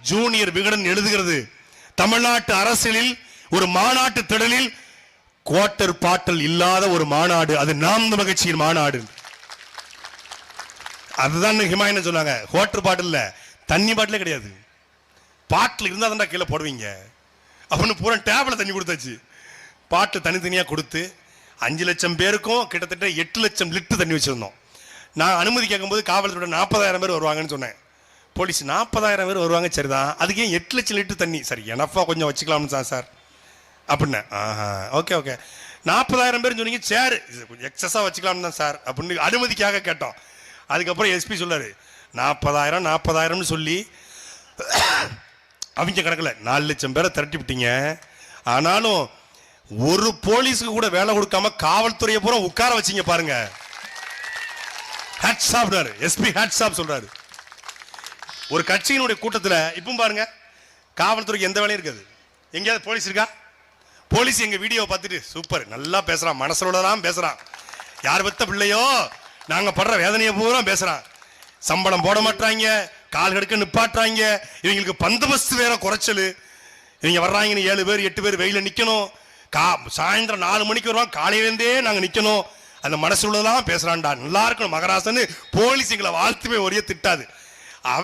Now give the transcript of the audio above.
Junior Vikatan எழுதுகிறது, தமிழ்நாட்டு அரசியலில் ஒரு மாநாட்டு திடலில் குவார்டர் பாட்டல் இல்லாத ஒரு மாநாடு, அது நாம் தமிழர் கட்சியின் மாநாடு. அதுதான் ஹிமாயன் சொன்னாங்க. குவார்டர் பாட்டில் இல்ல, தண்ணி பாட்டிலே கிடையாது. பாட்டில் இருந்தா தான் கீழே போடுவீங்க அப்படின்னு பூரா டேபிள் தண்ணி கொடுத்தாச்சு. பாட்டில் தனித்தனியா கொடுத்து 5 லட்சம் பேருக்கும் கிட்டத்தட்ட 8 லட்சம் லிட்டர் தண்ணி வச்சிருந்தோம். நான் அனுமதி கேட்கும்போது காவல்துறை 40,000 பேர் வருவாங்கன்னு சொன்னேன். போலீஸ் 40,000 பேர் வருவாங்க, சரிதான், அதுக்கு 8 லட்சம் லிட்டர் தண்ணி, சரி எனஃபா கொஞ்சம் வச்சுக்கலாம்னு சார் அப்படின்னா. ஓகே ஓகே 40,000 பேர் சொன்னீங்க, சரி கொஞ்சம் எக்ஸஸா வச்சுக்கலாம்னு தான் சார் அப்படின்னு அனுமதிக்காக கேட்டோம். அதுக்கப்புறம் எஸ்பி சொல்லாரு 40,000 சொல்லி அவங்க கணக்கில் 4 லட்சம் பேரை திரட்டி விட்டீங்க. ஆனாலும் ஒரு போலீஸுக்கு கூட வேலை கொடுக்காம காவல்துறையை பூரா உட்கார வச்சீங்க பாருங்க. Hats off SP, hats off சொல்றாரு. ஒரு கட்சியினுடைய கூட்டத்தில் இப்போ பாருங்க, காவல்துறைக்கு எந்த வேலையும் இருக்காது. எங்கேயாவது போலீஸ் இருக்கா? போலீஸ் எங்க வீடியோ பார்த்துட்டு சூப்பர் நல்லா பேசுறான், மனசுல தான் பேசுறான், யார் பெத்த பிள்ளையோ நாங்க படுற வேதனையை பூரா பேசுறான். சம்பளம் போட மாட்டாங்க, கால் கடுக்க நிப்பாட்டுறாங்க, இவங்களுக்கு பந்தோபஸ்து வேற குறைச்சல். இவங்க வர்றாங்கன்னு 7 பேர் 8 பேர் வெயில நிக்கணும், சாயந்தரம் 4 மணிக்கு வருவாங்க, காலையிலேருந்தே நாங்க நிக்கணும். அந்த மனசுலதான் பேசுறான்டா, நல்லா இருக்கணும் மகராசன்னு போலீஸ் எங்களை வாழ்த்துமே ஒரே திட்டாது.